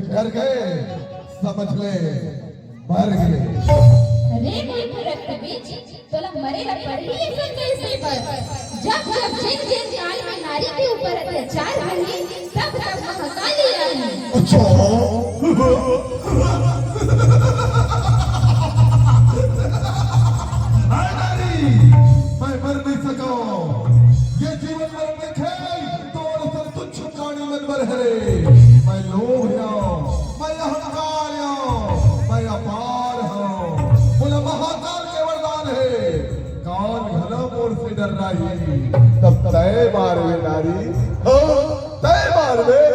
डर गए समझ ले मर गए। अरे मूर्ख रक्तबीज, तोला मरेला पड़ी ऐसा कैसे पर? जब जब जिन काल में नारी के ऊपर अत्याचार हुए तब तब महाकाली आई। अच्छा नारी मैं मर नहीं सका। ये जीवन मरण में खेल तोड़ सर तुच्छ प्राणी मन मर है। मैं लोभ हूं, मैं अहंकार हूं, मैं अपार हूं। बोला महाकाल के वरदान है कान घना मोर से डर रही। तब तय मार में नारी हो तय मार में।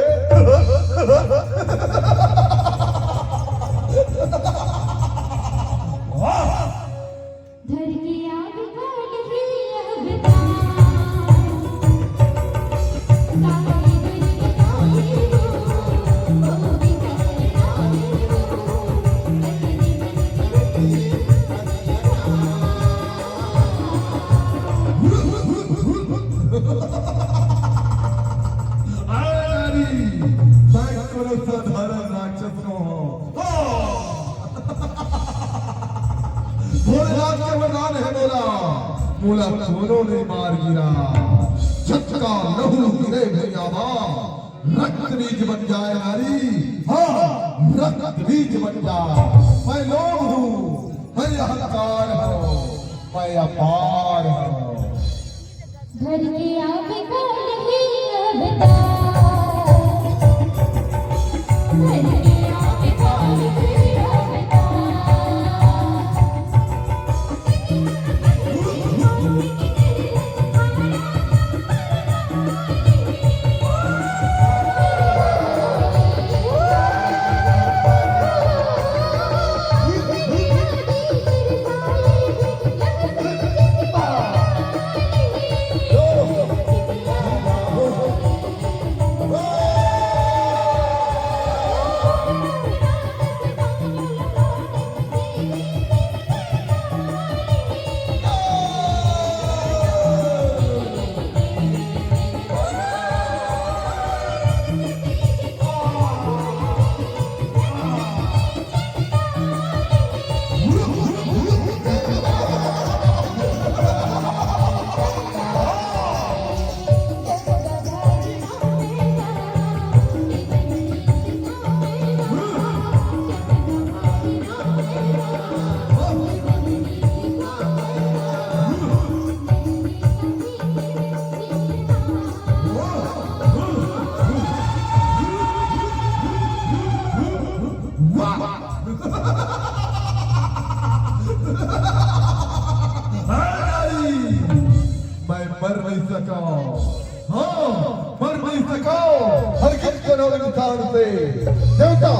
धर की आग को नहीं यह बता, ताई बड़ी साधारण राक्षस को भोलेनाथ के वरदान है बोला मूला दोनों ने मार गिरा। झटका लहू गिरे भैयावा रक्त बीज बन जाए नारी। हाँ रक्त बीज बन जा। मैं लोभ हूँ, मैं अहंकार हूँ, मैं अपार हूँ। धर की आग को नहीं यह बता, धर की आग को नहीं यह बता। मैं मर नहीं सका। हाँ मर नहीं सका। हर किस करो इंसान से देवता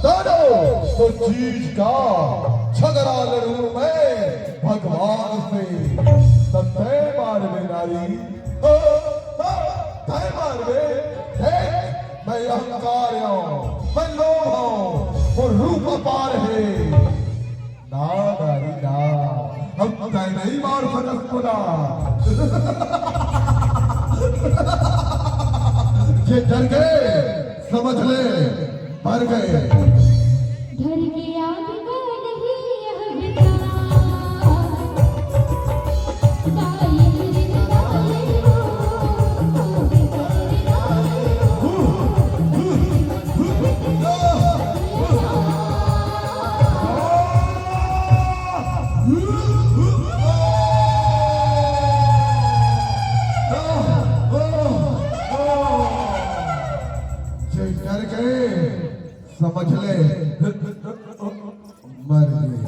दानो तो चीज का झगड़ा लड़ूं मैं भगवान से। तय मार में नारी तय मार में मैं अहंकार हूं, मैं लोभ हूं, वो रूप अपार है। ना नारी ना हम तय नहीं मार सकत खुदा। ये डर गए समझ ले मर गए। धर की आग को नहीं यह बता, ताई बड़ी डर गए समझ ले मर गए।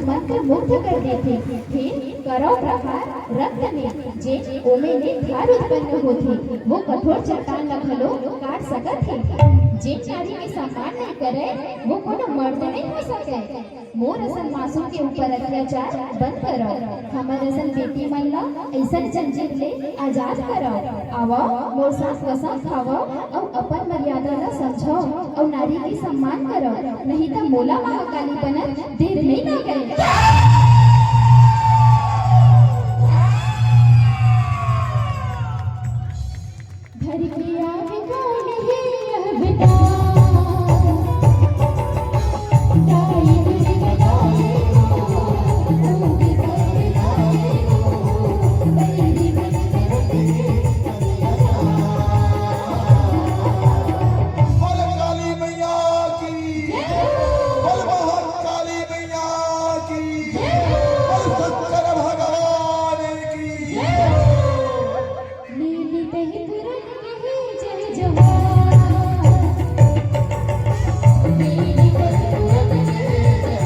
मन को मुग्ध कर देथे। फिर करो प्रहार रक्त में जे ओमे ले धार उत्पन्न होथे वो कठोर चट्टान ला घलो काट सकत है। जे नारी के सम्मान नहीं करे वो कोनो मर्द नहीं हो सके। मोर असन मासूम के ऊपर अत्याचार बंद करो। हमर असन बेटी मन ला ऐसन जंजीर ले आजाद करो। आवो मोर साथ कसम खावो और अपन मर्यादा ला समझो और नारी के सम्मान करो, नहीं तो मोला महाकाली बनत देर नहीं लगे। बोल काली मैया की, बोल महाकाली मैया की, बोल शंकर भगवान की। नीली दही पुरन कहे जय जवान, नीली दही पुरन कहे जय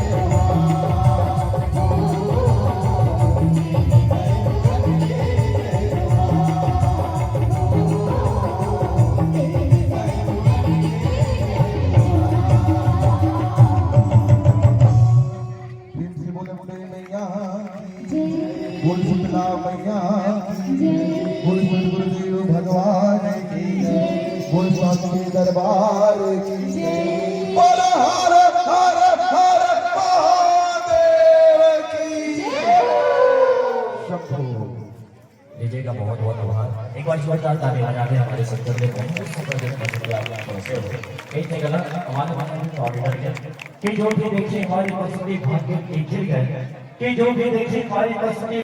प्रेम से बोले बोले मैया की, जय बोल शीतला मैया की, जय बोल गुरुदेव भगवान की, बोल स्वामी दरबार की, बोल हर हर हर महादेव की। शंभो। डीजे का बहुत बहुत आभार। एक बार जोरदार ताली बजा दें हमारे सेक्टर में बहुत सुंदर देखने के लिए आप पहुंचे हो। कहीं से गलत हमारे मन में ऑर्डर है कि जो भी देखे हमारी पसंदी भाग्य के खिल गए, कि जो भी देखे हमारी पसंदी